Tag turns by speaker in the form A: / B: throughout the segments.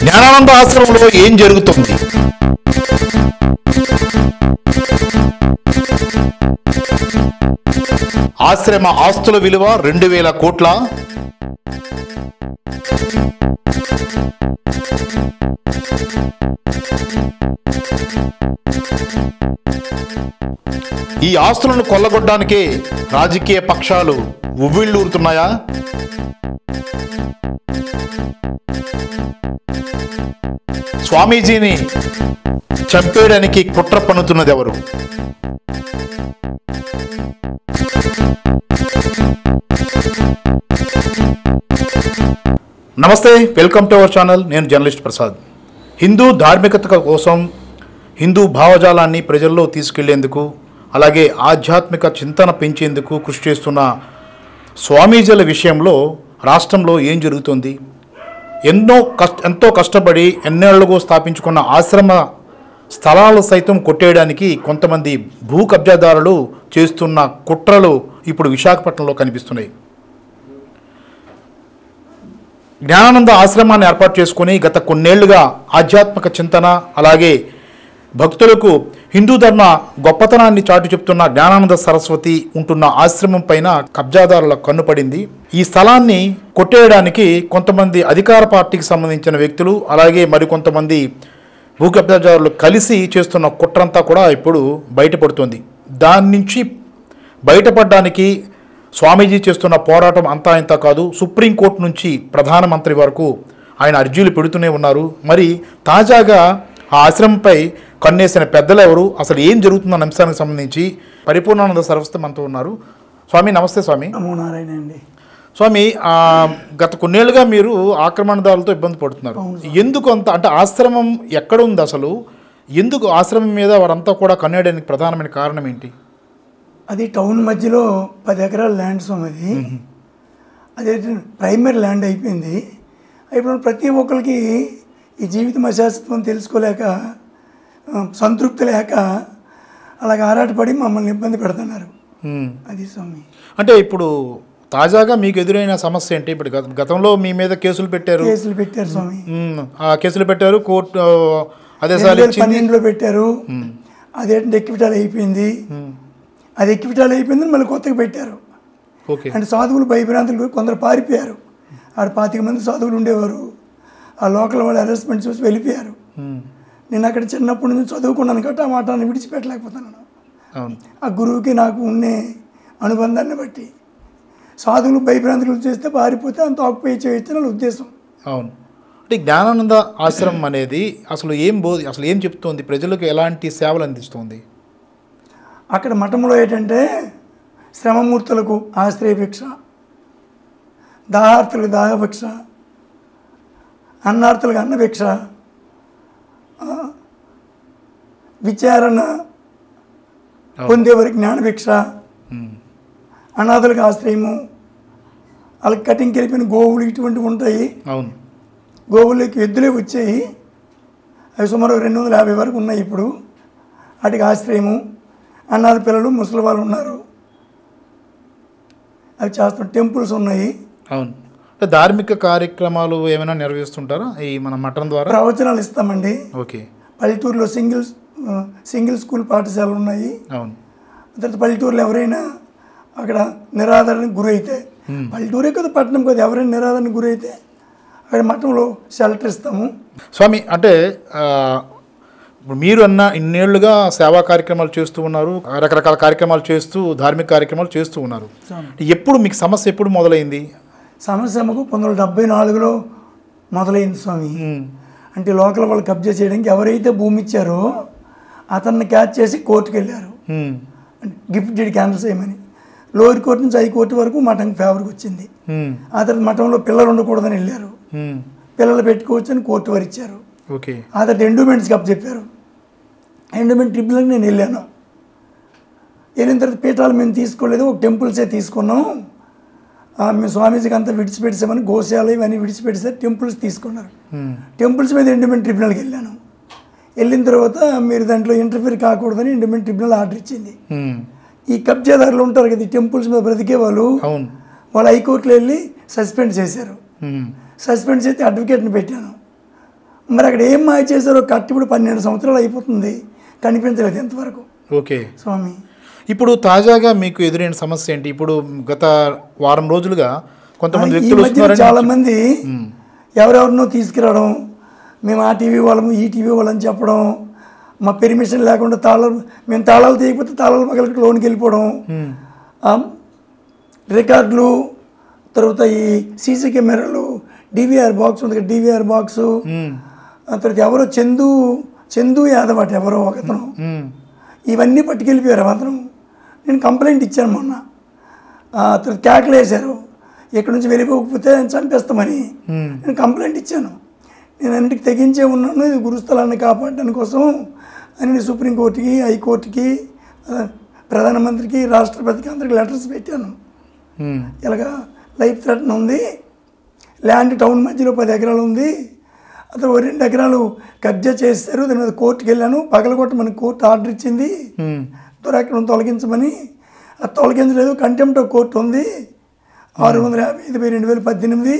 A: జ్ఞానానంద ఆశ్రమంలో ఏం జరుగుతుంది? ఆశ్రమ ఆస్తుల విలువ 2000 కోట్ల. ఈ ఆస్తులను కొల్లగొట్టడానికే రాజకీయ పక్షాలు ఉవ్విళ్ళూరుతున్నాయా? స్వామీజీని చంపేయడానికి కుట్ర పన్నుతున్నది ఎవరు? నమస్తే, వెల్కమ్ టు అవర్ ఛానల్. నేను జర్నలిస్ట్ ప్రసాద్. హిందూ ధార్మికత కోసం, హిందూ భావజాలాన్ని ప్రజల్లో తీసుకెళ్లేందుకు, అలాగే ఆధ్యాత్మిక చింతన పెంచేందుకు కృషి చేస్తున్న స్వామీజీల విషయంలో రాష్ట్రంలో ఏం జరుగుతుంది? ఎంతో కష్టపడి ఎన్నేళ్లుగా స్థాపించుకున్న ఆశ్రమ స్థలాలు సైతం కొట్టేయడానికి కొంతమంది భూ కబ్జాదారులు చేస్తున్న కుట్రలు ఇప్పుడు విశాఖపట్నంలో కనిపిస్తున్నాయి. జ్ఞానానంద ఆశ్రమాన్ని ఏర్పాటు చేసుకుని గత కొన్నేళ్లుగా ఆధ్యాత్మిక చింతన, అలాగే భక్తులకు హిందూ ధర్మ గొప్పతనాన్ని చాటు చెప్తున్న జ్ఞానానంద సరస్వతి ఉంటున్న ఆశ్రమం పైన కబ్జాదారుల కన్నుపడింది. ఈ స్థలాన్ని కొట్టేయడానికి కొంతమంది అధికార పార్టీకి సంబంధించిన వ్యక్తులు, అలాగే మరికొంతమంది భూ కబ్జాదారులు కలిసి చేస్తున్న కుట్రంతా కూడా ఇప్పుడు బయటపడుతుంది. దాని నుంచి బయటపడడానికి స్వామీజీ చేస్తున్న పోరాటం అంతా ఇంత కాదు. సుప్రీంకోర్టు నుంచి ప్రధానమంత్రి వరకు ఆయన అర్జీలు పెడుతూనే ఉన్నారు. మరి తాజాగా ఆ ఆశ్రమంపై కన్నేసిన పెద్దలు ఎవరు, అసలు ఏం జరుగుతుందన్న అంశానికి సంబంధించి పరిపూర్ణానంద సరస్వతి మనతో ఉన్నారు. స్వామి నమస్తే. స్వామి
B: నారాయణ అండి.
A: స్వామి, గత కొన్నేళ్లుగా మీరు ఆక్రమణదారులతో ఇబ్బంది పడుతున్నారు. ఎందుకు అంత, అంటే ఆశ్రమం ఎక్కడ ఉంది అసలు? ఎందుకు ఆశ్రమం మీద వారంతా కూడా కన్నేయడానికి ప్రధానమైన కారణం ఏంటి?
B: అది టౌన్ మధ్యలో 10 ఎకరాల ల్యాండ్ స్వామి. అదే ప్రైమరీ ల్యాండ్ అయిపోయింది. ఇప్పుడు ప్రతి ఒక్కరికి ఈ జీవితం అశాశ్వతం తెలుసుకోలేక, సంతృప్తి లేక అలాగ ఆరాటపడి మమ్మల్ని ఇబ్బంది పెడుతున్నారు. అది స్వామి.
A: అంటే ఇప్పుడు తాజాగా మీకు ఎదురైన సమస్య ఏంటి? ఇప్పుడు గతంలో మీ మీద కేసులు పెట్టారు
B: స్వామి.
A: ఆ కేసులు పెట్టారు, కోర్టు ఆదేశాలు
B: 2012లో పెట్టారు. అదేంటి ఎక్విటాల్ అయిపోయింది. అది ఎక్విటాల్ అయిపోయిందని మళ్ళీ కొత్తగా పెట్టారు. అంటే సాధువులు భయభ్రాంతులు కొందరు పారిపోయారు. ఆడ 25 మంది సాధువులు ఉండేవారు. ఆ లోకల్ వాళ్ళు అరెస్ట్మెంట్ చూసి వెళ్ళిపోయారు. నేను అక్కడ చిన్నప్పటి నుంచి చదువుకున్నాను కాబట్టి ఆ మాటను విడిచిపెట్టలేకపోతున్నాను. ఆ గురువుకి నాకు ఉండే అనుబంధాన్ని బట్టి సాధువులు భయభ్రాంతులు చేస్తే పారిపోతే అంత ఆక్యుపై చేయొచ్చు నా ఉద్దేశం.
A: అవును. అంటే జ్ఞానానంద ఆశ్రమం అనేది అసలు ఏం చెప్తోంది? ప్రజలకు ఎలాంటి సేవలు అందిస్తుంది?
B: అక్కడ మఠంలో ఏంటంటే శ్రమమూర్తులకు ఆశ్రయభిక్ష, దాహార్తులకు దాహభిక్ష, అన్నార్తులకు అన్నభిక్ష, విచారణ పొందేవారికి జ్ఞానభిక్ష, అనాథులకు ఆశ్రయము, వాళ్ళకి కటింగ్కి వెళ్ళిపోయిన గోవులు ఇటువంటివి ఉంటాయి. గోవులకి ఎద్దులే వచ్చాయి. అవి సుమారు 250 వరకు ఉన్నాయి ఇప్పుడు. వాటికి ఆశ్రయము, అనాథ పిల్లలు, ముసలి వాళ్ళు ఉన్నారు. అవి చేస్తున్న టెంపుల్స్ ఉన్నాయి.
A: అవును. ధార్మిక కార్యక్రమాలు ఏమైనా నిర్వహిస్తుంటారా ఈ మన మఠం ద్వారా?
B: ప్రవచనాలు ఇస్తామండి.
A: ఓకే.
B: పల్లెటూరులో సింగిల్ స్కూల్ పాఠశాలలు ఉన్నాయి.
A: అవును.
B: తర్వాత పల్లెటూరులో ఎవరైనా అక్కడ నిరాదరణకు గురైతే, పల్లెటూరే కదా పట్టణం కదా, ఎవరైనా నిరాదరణకు గురైతే అక్కడ మఠంలో షెల్టర్ ఇస్తాము.
A: స్వామి, అంటే మీరు ఇన్నేళ్లుగా సేవా కార్యక్రమాలు చేస్తూ ఉన్నారు, రకరకాల కార్యక్రమాలు చేస్తూ, ధార్మిక కార్యక్రమాలు చేస్తూ ఉన్నారు. ఎప్పుడు మీకు సమస్య ఎప్పుడు మొదలైంది?
B: సమస్య మాకు 1974లో మొదలైంది స్వామి. అంటే లోకల్ వాళ్ళు కబ్జా చేయడానికి ఎవరైతే భూమి ఇచ్చారో అతన్ని క్యాచ్ చేసి కోర్టుకు వెళ్ళారు. గిఫ్ట్ డీడ్ క్యాన్సిల్ చేయమని. లోయర్ కోర్టు నుంచి హైకోర్టు వరకు మఠంకి ఫేవర్కి వచ్చింది. ఆ తర్వాత మఠంలో పిల్లలు ఉండకూడదని వెళ్ళారు. పిల్లలు పెట్టుకోవచ్చు అని కోర్టు వారు ఇచ్చారు. ఆ తర్వాత ఎండోమెంట్స్కి అప్ చెప్పారు. ఎండోమెంట్ ట్రిబ్యునల్కి నేను వెళ్ళాను. వెళ్ళిన తర్వాత పీఠాలు మేము తీసుకోలేదు, ఒక టెంపుల్సే తీసుకున్నాం. మేము స్వామీజీకి అంతా విడిచిపెట్టేసామని గోశాల ఇవన్నీ విడిచిపెట్టేస్తే టెంపుల్స్ తీసుకున్నారు. టెంపుల్స్ మీద ఎండోమెంట్ ట్రిబ్యునల్కి వెళ్ళాను. వెళ్ళిన తర్వాత మీరు దాంట్లో ఇంటర్ఫియర్ కాకూడదని ఎండోమెంట్ ట్రిబ్యునల్ ఆర్డర్ ఇచ్చింది. ఈ కబ్జాదారులు ఉంటారు కదా, ఈ టెంపుల్స్ మీద బ్రతికే వాళ్ళు హైకోర్టులో వెళ్ళి సస్పెండ్ చేశారు. సస్పెండ్ చేస్తే అడ్వకేట్ని పెట్టాను. మరి అక్కడ ఏం మాయ చేశారో కట్టి ఇప్పుడు 12 సంవత్సరాలు అయిపోతుంది, కనిపించలేదు ఇంతవరకు
A: ఓకే
B: స్వామి.
A: ఇప్పుడు తాజాగా మీకు ఎదురైన సమస్య ఏంటి? ఇప్పుడు గత వారం రోజులుగా కొంతమంది
B: ఈ
A: వ్యక్తులు
B: మధ్యన
A: వస్తున్నారని
B: చాలామంది ఎవరెవరినో తీసుకురావడం, మేము ఆ టీవీ వాళ్ళము ఈ టీవీ వాళ్ళని చెప్పడం, మా పెర్మిషన్ లేకుండా మేము తాళాలు తీయకపోతే తాళాలు పగలకి లోనికి వెళ్ళిపోవడం, రికార్డులు, తర్వాత ఈ సీసీ కెమెరాలు, డివిఆర్ బాక్స్ ఉంది, డివిఆర్ బాక్సు, తర్వాత ఎవరో చందు యాదవ్ అట ఎవరో ఒకతను, ఇవన్నీ పట్టుకెళ్ళిపోయారు అతను. నేను కంప్లైంట్ ఇచ్చాను మొన్న. తర్వాత క్యాకులు వేశారు, ఎక్కడి నుంచి వెళ్ళిపోకపోతే చంపేస్తామని నేను కంప్లైంట్ ఇచ్చాను. నేను అన్నిటికి తెగించే ఉన్నాను, ఇది గురుస్థలాన్ని కాపాడడానికి కోసం అని నేను సుప్రీంకోర్టుకి, హైకోర్టుకి, ప్రధానమంత్రికి, రాష్ట్రపతికి అందరికి లెటర్స్ పెట్టాను. ఇలాగా లైఫ్ థ్రెటన్ ఉంది, ల్యాండ్ టౌన్ మధ్యలో 10 ఎకరాలు ఉంది, అతను 2 ఎకరాలు కబ్జా చేస్తారు, దాని మీద కోర్టుకి వెళ్ళాను, పగలగొట్టమని కోర్టు ఆర్డర్ ఇచ్చింది, దురాక్రమం తొలగించమని. అది తొలగించలేదు, కంటెంప్ట్ ఆఫ్ కోర్టు ఉంది, 655/2018.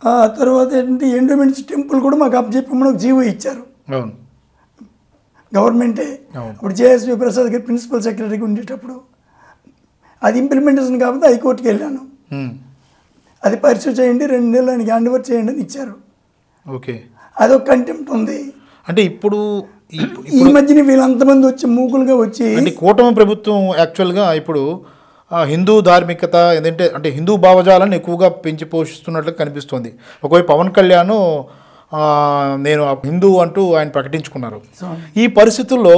B: ఆ తర్వాత ఏంటంటే ఎండోమెంట్స్ టెంపుల్ కూడా మాకు అప్పచెప్పమని ఒక జీవో ఇచ్చారు గవర్నమెంటే. అప్పుడు జేఎస్వి ప్రసాద్ గారు ప్రిన్సిపల్ సెక్రటరీగా ఉండేటప్పుడు అది ఇంప్లిమెంటేషన్ కాబట్టి హైకోర్టుకి వెళ్ళాను. అది పరిశీలి చేయండి, 2 నెలలు ఆయనకి హ్యాండ్ ఓవర్ చేయండి అని ఇచ్చారు.
A: ఓకే,
B: అదొక కంటెంప్ట్ ఉంది.
A: అంటే ఇప్పుడు
B: ఈ మధ్యన వీళ్ళంతమంది వచ్చి మూకులుగా వచ్చి
A: అంటే కూటమి ప్రభుత్వం యాక్చువల్గా ఇప్పుడు హిందూ ధార్మికత ఏంటంటే అంటే హిందూ భావజాలను ఎక్కువగా పెంచి పోషిస్తున్నట్లు కనిపిస్తుంది. ఒకవైపు పవన్ కళ్యాణ్ నేను హిందూ అంటూ ఆయన ప్రకటించుకున్నారు. ఈ పరిస్థితుల్లో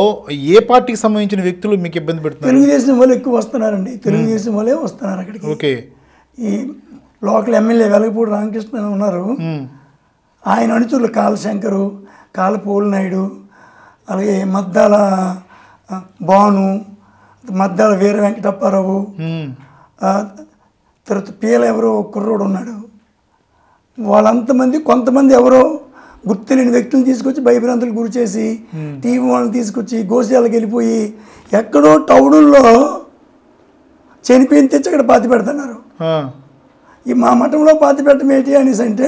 A: ఏ పార్టీకి సంబంధించిన వ్యక్తులు మీకు ఇబ్బంది పెడుతున్నారు?
B: తెలుగుదేశం వాళ్ళు ఎక్కువ వస్తున్నారండి, తెలుగుదేశం వాళ్ళే వస్తున్నారు అక్కడికి.
A: ఓకే,
B: ఈ లోకల్ ఎమ్మెల్యే వెలగపూడి రామకృష్ణ ఉన్నారు, ఆయన అనుచరులు కాళశంకరు, కాళపోలు నాయుడు, అలాగే మద్దాల భాను, మద్దాల వీర వెంకటప్పారావు, తర్వాత పీల ఎవరో కుర్రోడు ఉన్నాడు, వాళ్ళంతమంది కొంతమంది ఎవరో గుర్తు తెలియని వ్యక్తులను తీసుకొచ్చి భయభ్రాంతులు గురి చేసి టీవీ వాళ్ళని తీసుకొచ్చి గోశాలకు వెళ్ళిపోయి ఎక్కడో టౌడుల్లో చనిపోయిన తెచ్చి అక్కడ పాతి పెడుతున్నారు. ఈ మా మఠంలో పాతి పెట్టడం ఏంటి అనేసి అంటే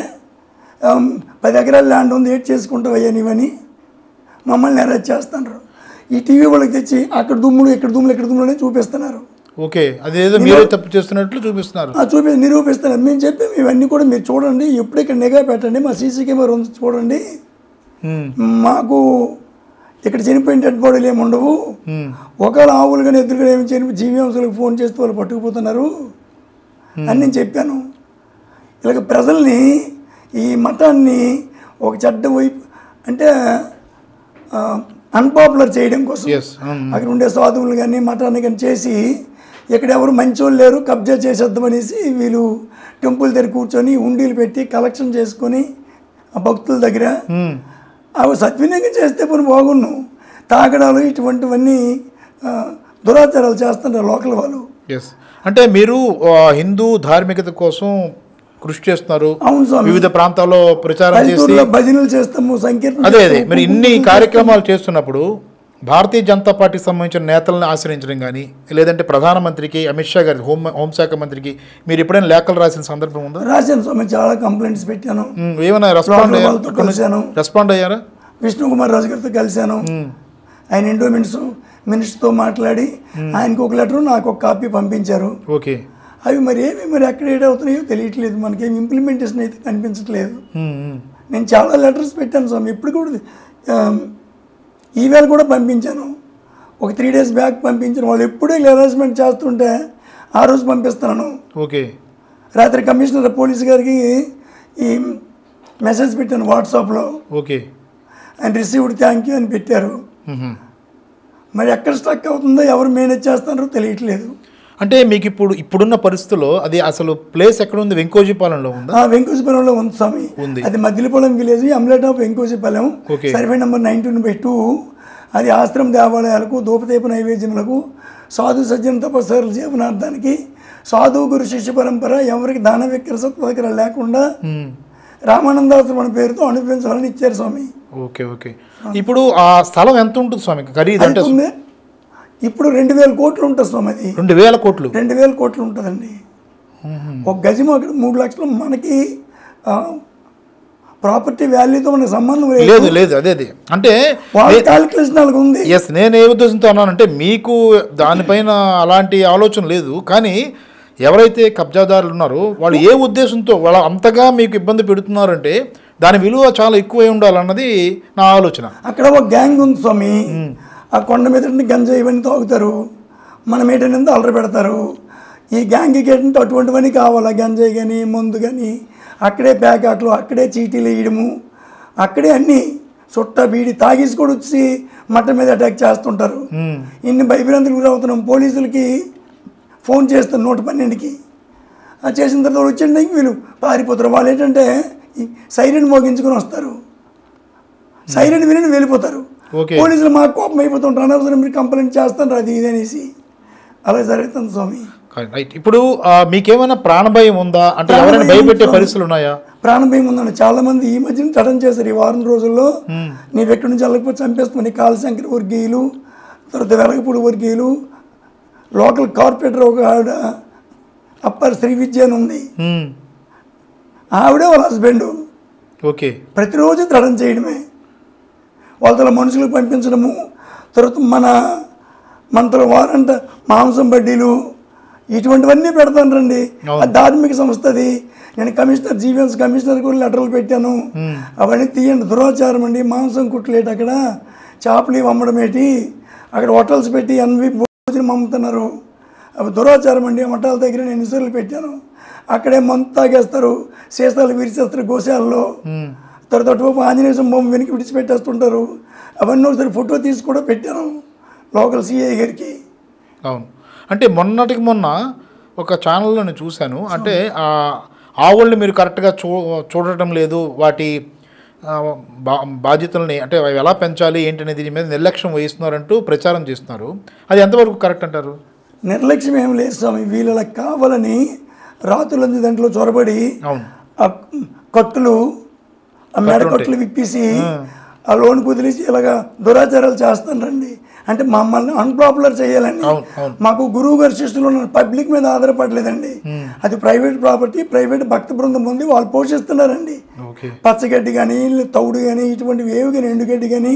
B: 10 ఎకరాల ల్యాండ్ ఉంది, ఏడ్ చేసుకుంటావు అయ్యా నీవని మమ్మల్ని అరెస్ట్ చేస్తున్నారు. ఈ టీవీ వాళ్ళకి తెచ్చి అక్కడ దుమ్ములు ఇక్కడ దుమ్ములు ఇక్కడ దుమ్ములు అని చూపిస్తున్నారు.
A: ఓకే, అదేదో మీరే తప్పు చేస్తున్నట్లు చూపిస్తున్నారు.
B: నిరూపిస్తున్నారు. మేము చెప్పి ఇవన్నీ కూడా మీరు చూడండి, ఎప్పుడు ఇక్కడ నిఘా పెట్టండి, మా సీసీ కెమెరా ఉంది చూడండి, మాకు ఇక్కడ చనిపోయిన డెడ్ బాడీలు ఏమి ఉండవు, ఒకవేళ ఆవులు కానీ ఎదురుగా ఏమి చనిపోయి జీవీఎంసీలకు ఫోన్ చేస్తూ వాళ్ళు పట్టుకుపోతున్నారు అని నేను చెప్పాను. ఇలాగ ప్రజల్ని ఈ మఠాన్ని ఒక చెడ్డ వైపు అంటే అన్పాపులర్ చేయడం కోసం అక్కడ ఉండే సాధువులు కానీ మఠాన్ని కానీ చేసి ఇక్కడ ఎవరు మంచోళ్ళు లేరు కబ్జా చేసేద్దామనేసి వీళ్ళు టెంపుల్ దగ్గర కూర్చొని ఉండీలు పెట్టి కలెక్షన్ చేసుకొని ఆ భక్తుల దగ్గర అవి సద్వినియోగం చేస్తే పని బాగున్ను. తాగడాలు ఇటువంటివన్నీ దురాచారాలు చేస్తున్నారు లోకల్ వాళ్ళు.
A: అంటే మీరు హిందూ ధార్మికత కోసం కృషి చేస్తున్నారు,
B: అవును స్వామి,
A: వివిధ ప్రాంతాల్లో ప్రచారం చేసి
B: భజనలు చేస్తాము, సంకీర్తన.
A: అదే మరి ఇన్ని కార్యక్రమాలు చేస్తున్నప్పుడు భారతీయ జనతా పార్టీకి సంబంధించిన నేతలను ఆశ్రయించడం కానీ లేదంటే ప్రధానమంత్రికి అమిత్ షా గారి హోంశాఖ మంత్రికి మీరు ఎప్పుడైనా లేఖలు రాసిన సందర్భం ఉందా?
B: రాశాను స్వామి, చాలా కంప్లైంట్స్ పెట్టాను.
A: ఏమైనా రెస్పాండ్ అయ్యారా?
B: విష్ణు కుమార్ రాజు గారితో కలిశాను, ఆయన ఎండోమెంట్స్ మినిస్టర్తో మాట్లాడి ఆయనకు ఒక లెటర్ నాకు ఒక కాపీ పంపించారు.
A: ఓకే,
B: అవి మరి ఎక్కడ ఏడ్ అవుతున్నాయో తెలియట్లేదు, మనకేం ఇంప్లిమెంటేషన్ అయితే కనిపించట్లేదు. నేను చాలా లెటర్స్ పెట్టాను స్వామి, ఇప్పుడు కూడా ఈవేళ కూడా పంపించాను, ఒక 3 days బ్యాక్ పంపించాను. వాళ్ళు ఎప్పుడూ హెరాస్మెంట్ చేస్తుంటే ఆ రోజు పంపిస్తున్నాను.
A: ఓకే,
B: రాత్రి కమిషనర్ పోలీస్ గారికి ఈ మెసేజ్ పెట్టాను వాట్సాప్లో.
A: Okay,
B: and received thank you అని పెట్టారు. మరి ఎక్కడ స్ట్రక్ అవుతుందో ఎవరు మేనేజ్ చేస్తున్నారో తెలియట్లేదు.
A: అంటే మీకు ఇప్పుడున్న పరిస్థితుల్లో అది అసలు ప్లేస్ ఎక్కడ ఉంది? వెంకోజీపాలెంలో ఉందా?
B: వెంకోజీపాలెంలో ఉంది స్వామి, అది Maddilapalem village, AMOLED of Venkojipalem, survey number 19/2. అది ఆశ్రమ దేవాలయాలకు, ధూపదీప నైవేద్యములకు, సాధు సజ్జన తపస్సుల జీవనార్థానికి, సాధువు గురు శిష్య పరంపర ఎవరికి దాన విక్రయ లేకుండా రామానందాశ్రమం పేరుతో అనుభవించాలని ఇచ్చారు స్వామి.
A: ఓకే ఓకే, ఇప్పుడు ఆ స్థలం ఎంత ఉంటుంది స్వామి ఖరీదు? అంటే
B: ఇప్పుడు 2000 కోట్లు ఉంటుంది స్వామి. అది
A: 2000 కోట్లు
B: 2000 కోట్లు ఉంటుందండి. ఒక గజం అక్కడ 3 లక్షలు, మనకి ప్రాపర్టీ వాల్యూతో మనకు సంబంధం
A: లేదు లేదు అదే అంటే
B: వాళ్ళ క్యాలిక్యులేషన్ వాళ్ళకి ఉంది.
A: ఎస్, నేను ఏ ఉద్దేశంతో అన్నానంటే మీకు దానిపైన అలాంటి ఆలోచన లేదు, కానీ ఎవరైతే కబ్జాదారులు ఉన్నారో వాళ్ళు ఏ ఉద్దేశంతో వాళ్ళు అంతగా మీకు ఇబ్బంది పెడుతున్నారంటే దాని విలువ చాలా ఎక్కువై ఉండాలన్నది నా ఆలోచన.
B: అక్కడ ఒక గ్యాంగ్ ఉంది స్వామి, ఆ కొండ మీద గంజా ఇవన్నీ తాగుతారు, మనం ఏంటంటే అల్లరి పెడతారు. ఈ గ్యాంగ్కి ఏంటంటే అటువంటివన్నీ కావాలా, గంజాయి కానీ మందు కానీ, అక్కడే ప్యాకెట్లు, అక్కడే చీటీలు వేయడము, అక్కడే అన్నీ చుట్ట బీడి తాగేసి కూడా వచ్చి మట్ట మీద అటాక్ చేస్తుంటారు. ఇన్ని భయభ్రాంతులు గురవుతున్నాం. పోలీసులకి ఫోన్ చేస్తాను 112కి, చేసిన తర్వాత వచ్చిండే వీళ్ళు పారిపోతారు. వాళ్ళు ఏంటంటే సైరన్ మోగించుకొని వస్తారు, సైరన్ విని వెళ్ళిపోతారు. పోలీసులు మాకు కోపం అయిపోతుంటారు, అనవసరం మీరు కంప్లైంట్ చేస్తారు అది ఇది అనేసి. అలా జరుగుతుంది స్వామి.
A: రైట్. ఇప్పుడు మీకేమైనా ప్రాణభయం ఉందా? అంటే ఎవరైనా భయపెట్టే పరిస్థితులు ఉన్నాయా?
B: ప్రాణభయం ఉందండి. చాలా మంది ఈ మధ్యన చటం చేశారు ఈ వారం రోజుల్లో. నీవు ఎక్కడి నుంచి వెళ్ళకపోతే చంపేస్తామని కాళశంకర వర్గీయులు, తర్వాత వెలగపూడి వర్గీయులు, లోకల్ కార్పొరేటర్ ఒక ఆవిడ అప్పర్ శ్రీ విద్య అని ఉంది, ఆవిడే వాళ్ళ హస్బెండ్.
A: ఓకే.
B: ప్రతిరోజు దృఢం చేయడమే, వాళ్ళతో మనుషులకు పంపించడము. తర్వాత మనతో వారంట మాంసం బడ్డీలు ఇటువంటివన్నీ పెడతానండి. అది ధార్మిక సంస్థ. అది నేను కమిషనర్, జీవీఎంసీ కమిషనర్ కూడా లెటర్లు పెట్టాను, అవన్నీ తీయండి. దురాచారం అండి. మాంసం కుట్లేటి, అక్కడ చేపలు అమ్మడం ఏంటి, అక్కడ హోటల్స్ పెట్టి అన్వి భోజనం అమ్ముతున్నారు, అవి దురాచారం అండి. మఠాల దగ్గర నేను ఇసురులు పెట్టాను, అక్కడే మందు తాగేస్తారు, సీసాలు విరిచేస్తారు గోశాలలో. తర్వాత అటువైపు ఆంజనేయ బొమ్మ వెనక్కి విడిచిపెట్టేస్తుంటారు. అవన్నీ ఒకసారి ఫోటో తీసి కూడా పెట్టాను లోకల్ సిఐ గారికి.
A: అవును. అంటే మొన్నటికి మొన్న ఒక ఛానల్లో నేను చూశాను, అంటే ఆవుల్ని మీరు కరెక్ట్గా చూడటం లేదు, వాటి బాధ్యతల్ని అంటే అవి ఎలా పెంచాలి ఏంటనేది దీని మీద నిర్లక్ష్యం వహిస్తున్నారంటూ ప్రచారం చేస్తున్నారు. అది ఎంతవరకు కరెక్ట్ అంటారు?
B: నిర్లక్ష్యం ఏం లేదు స్వామి. వీళ్ళకి కావాలని రాత్రులంది దాంట్లో చొరబడి కట్టులు, మెడ కట్టులు విప్పేసి ఆ లోన్ కుదిలేసి ఇలాగా దురాచారాలు చేస్తానండి. అంటే మమ్మల్ని అన్పాపులర్ చేయాలండి. మాకు గురువు గారి శిష్యులు పబ్లిక్ మీద ఆధారపడలేదండి. అది ప్రైవేట్ ప్రాపర్టీ, ప్రైవేట్ భక్త బృందం ఉంది, వాళ్ళు పోషిస్తున్నారండి. పచ్చగడ్డి కానీ, తౌడు కానీ, ఇటువంటివి ఏవి కానీ, ఎండుగడ్డి కానీ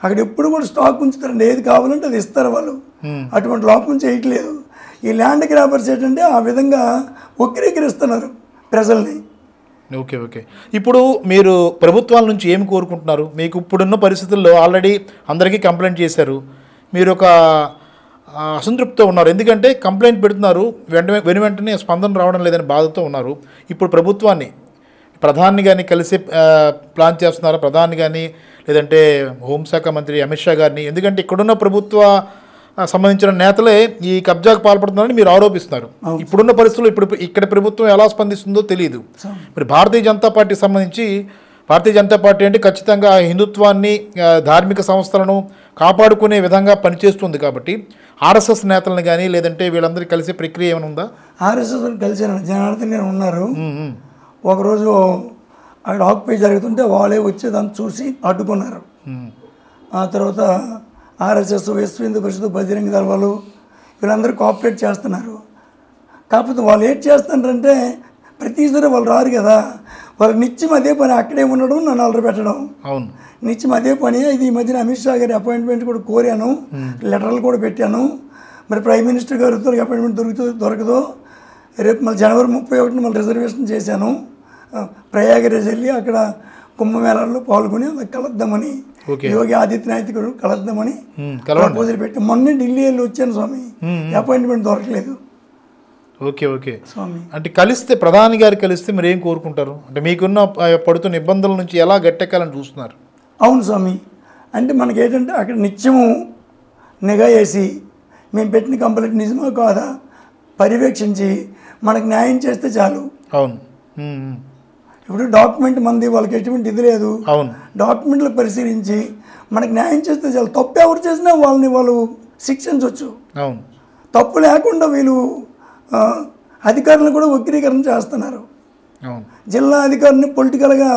B: అక్కడ ఎప్పుడు కూడా స్టాక్ ఉంచుతారండి. ఏది కావాలంటే అది ఇస్తారు వాళ్ళు. అటువంటి లోపం చేయట్లేదు. ఈ ల్యాండ్ గ్రాబర్స్ ఏంటంటే ఆ విధంగా వక్రీకరిస్తున్నారు ప్రజల్ని.
A: ఓకే. ఓకే. ఇప్పుడు మీరు ప్రభుత్వాల నుంచి ఏమి కోరుకుంటున్నారు? మీకు ఇప్పుడున్న పరిస్థితుల్లో ఆల్రెడీ అందరికీ కంప్లైంట్ చేశారు, మీరు ఒక అసంతృప్తితో ఉన్నారు. ఎందుకంటే కంప్లైంట్ పెడుతున్నారు, వెంటనే స్పందన రావడం లేదని బాధతో ఉన్నారు. ఇప్పుడు ప్రభుత్వాన్ని, ప్రధాని కానీ కలిసి ప్లాన్ చేస్తున్నారా? ప్రధాని కానీ లేదంటే హోంశాఖ మంత్రి అమిత్ షా గారిని? ఎందుకంటే ఇక్కడున్న ప్రభుత్వ సంబంధించిన నేతలే ఈ కబ్జాకు పాల్పడుతున్నారని మీరు ఆరోపిస్తున్నారు. ఇప్పుడున్న పరిస్థితుల్లో ఇక్కడ ప్రభుత్వం ఎలా స్పందిస్తుందో తెలియదు. మరి భారతీయ జనతా పార్టీకి సంబంధించి, భారతీయ జనతా పార్టీ అంటే ఖచ్చితంగా హిందుత్వాన్ని, ధార్మిక సంస్థలను కాపాడుకునే విధంగా పనిచేస్తుంది కాబట్టి ఆర్ఎస్ఎస్ నేతలను కానీ లేదంటే వీళ్ళందరూ కలిసే ప్రక్రియ ఏమైనా ఉందా?
B: ఆర్ఎస్ఎస్ కలిసి జనార్దన్ గారు ఉన్నారు. ఒకరోజు అక్కడ ఆక్యుపై జరుగుతుంటే వాళ్ళే వచ్చి దాన్ని చూసి అడ్డుకున్నారు. ఆ తర్వాత ఆర్ఎస్ఎస్, విశ్వ హిందూ పరిషత్, బజరంగ దళ వాళ్ళు వీళ్ళందరూ కోఆపరేట్ చేస్తున్నారు. కాకపోతే వాళ్ళు ఏం చేస్తున్నారంటే ప్రతిసారి వాళ్ళు రారు కదా, వాళ్ళు నిత్యం అదే పని, అక్కడే ఉండడం, నన్ను అల్లరి పెట్టడం.
A: అవును,
B: నిత్యం అదే పని. ఇది ఈ మధ్యన అమిత్ షా గారి అపాయింట్మెంట్ కూడా కోరాను, లెటర్లు కూడా పెట్టాను. మరి ప్రైమ్ మినిస్టర్ గారితో అపాయింట్మెంట్ దొరకదో. రేపు మళ్ళీ జనవరి 31 మళ్ళీ రిజర్వేషన్ చేశాను. ప్రయాగరాజ్ వెళ్ళి అక్కడ కుంభమేళాల్లో పాల్గొని అలా కలుద్దామని, యోగి ఆదిత్యనాథ్ గారు కలుద్దామని ప్రపోజల్ పెట్టి మొన్నే ఢిల్లీ వెళ్ళి వచ్చాను స్వామి. అపాయింట్మెంట్ దొరకలేదు.
A: ఓకే. ఓకే స్వామి. అంటే కలిస్తే, ప్రధాని గారు కలిస్తే మీరు ఏం కోరుకుంటారు? అంటే మీకున్న పడుతున్న ఇబ్బందుల నుంచి ఎలా గట్టెక్కాలని చూస్తున్నారు?
B: అవును స్వామి. అంటే మనకి ఏంటంటే అక్కడ నిత్యము నిఘా వేసి మేము పెట్టిన కంప్లైంట్ నిజమా కాదా పర్యవేక్షించి మనకు న్యాయం చేస్తే చాలు.
A: అవును.
B: ఇప్పుడు డాక్యుమెంట్ మంది వాళ్ళకి ఎటువంటి ఇది లేదు.
A: అవును.
B: డాక్యుమెంట్లు పరిశీలించి మనకు న్యాయం చేస్తే చాలు. తప్పు ఎవరు చేసినా వాళ్ళు శిక్షించవచ్చు.
A: అవును.
B: తప్పు లేకుండా వీళ్ళు అధికారులను కూడా వక్రీకరణ చేస్తున్నారు. జిల్లా అధికారులను పొలిటికల్గా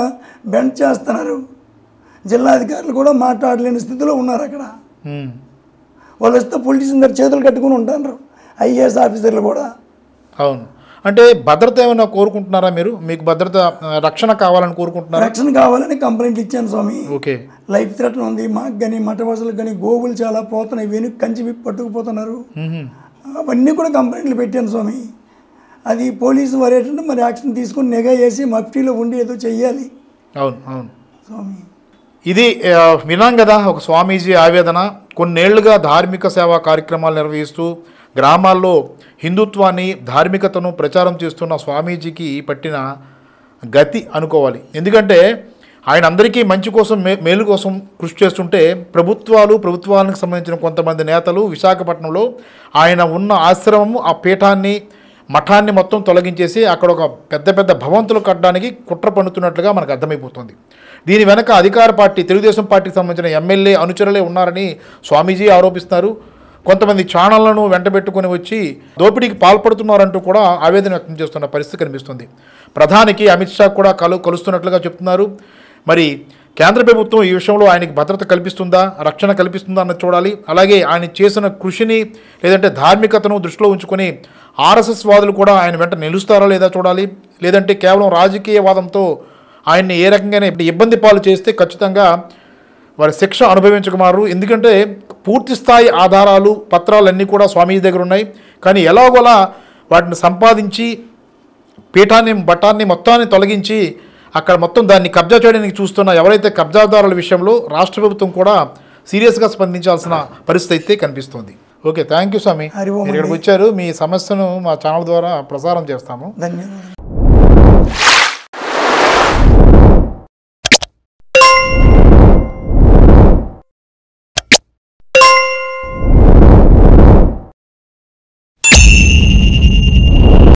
B: బెండ్ చేస్తున్నారు. జిల్లా అధికారులు కూడా మాట్లాడలేని స్థితిలో ఉన్నారు. అక్కడ వాళ్ళు వస్తే పొలిటీషియన్ దగ్గర చేతులు కట్టుకుని ఉంటారు, ఐఏఎస్ ఆఫీసర్లు కూడా.
A: అవును. అంటే భద్రత ఏమైనా కోరుకుంటున్నారా మీరు? మీకు భద్రత రక్షణ కావాలని కోరుకుంటున్నారా?
B: రక్షణ కావాలని కంప్లైంట్ ఇచ్చాను స్వామి.
A: ఓకే.
B: లైఫ్ థ్రెట్ ఉంది మాకు కానీ మఠవాసులకు కానీ. గోవులు చాలా పోతున్నాయి, వెనుక కంచి విప్పి పట్టుకుపోతున్నారు. అవన్నీ కూడా కంప్లైంట్లు పెట్టాను స్వామి. అది పోలీసు వారు ఏంటంటే మరి యాక్షన్ తీసుకుని నిఘా చేసి మఫ్టీలో ఉండి ఏదో చెయ్యాలి.
A: అవును అవును
B: స్వామి.
A: ఇది విన్నాం కదా ఒక స్వామీజీ ఆవేదన. కొన్నేళ్లుగా ధార్మిక సేవా కార్యక్రమాలు నిర్వహిస్తూ గ్రామాల్లో హిందుత్వాన్ని ధార్మికతను ప్రచారం చేస్తున్న స్వామీజీకి పట్టిన గతి అనుకోవాలి. ఎందుకంటే ఆయన అందరికీ మంచి కోసం మేలు కోసం కృషి చేస్తుంటే ప్రభుత్వానికి సంబంధించిన కొంతమంది నేతలు విశాఖపట్నంలో ఆయన ఉన్న ఆశ్రమము, ఆ పీఠాన్ని, మఠాన్ని మొత్తం తొలగించేసి అక్కడ ఒక పెద్ద పెద్ద భవంతులు కట్టడానికి కుట్ర పన్నుతున్నట్లుగా మనకు అర్థమైపోతుంది. దీని వెనక అధికార పార్టీ తెలుగుదేశం పార్టీకి సంబంధించిన ఎమ్మెల్యే అనుచరులే ఉన్నారని స్వామీజీ ఆరోపిస్తున్నారు. కొంతమంది ఛానళ్లను వెంటబెట్టుకుని వచ్చి దోపిడీకి పాల్పడుతున్నారంటూ కూడా ఆవేదన వ్యక్తం చేస్తున్న పరిస్థితి కనిపిస్తుంది. ప్రధానికి అమిత్ షా కూడా కలుస్తున్నట్లుగా చెప్తున్నారు. మరి కేంద్ర ప్రభుత్వం ఈ విషయంలో ఆయనకి భద్రత కల్పిస్తుందా, రక్షణ కల్పిస్తుందా అన్నది చూడాలి. అలాగే ఆయన చేసిన కృషిని లేదంటే ధార్మికతను దృష్టిలో ఉంచుకొని ఆర్ఎస్ఎస్ వాదులు కూడా ఆయన వెంట నిలుస్తారా లేదా చూడాలి. లేదంటే కేవలం రాజకీయవాదంతో ఆయన్ని ఏ రకంగా ఇబ్బంది పాలు చేస్తే ఖచ్చితంగా వారి శిక్ష అనుభవించకమారు. ఎందుకంటే పూర్తి స్థాయి ఆధారాలు, పత్రాలన్నీ కూడా స్వామీజీ దగ్గర ఉన్నాయి. కానీ ఎలాగోలా వాటిని సంపాదించి పీఠాన్ని, బట్టాన్ని మొత్తాన్ని తొలగించి అక్కడ మొత్తం దాన్ని కబ్జా చేయడానికి చూస్తున్న ఎవరైతే కబ్జాదారుల విషయంలో రాష్ట్ర ప్రభుత్వం కూడా సీరియస్గా స్పందించాల్సిన పరిస్థితి అయితే కనిపిస్తుంది. ఓకే, థ్యాంక్ యూ స్వామి. మీరు ఇక్కడికి వచ్చారు. మీ సమస్యను మా ఛానల్ ద్వారా ప్రసారం చేస్తాము.
B: ధన్యవాదాలు.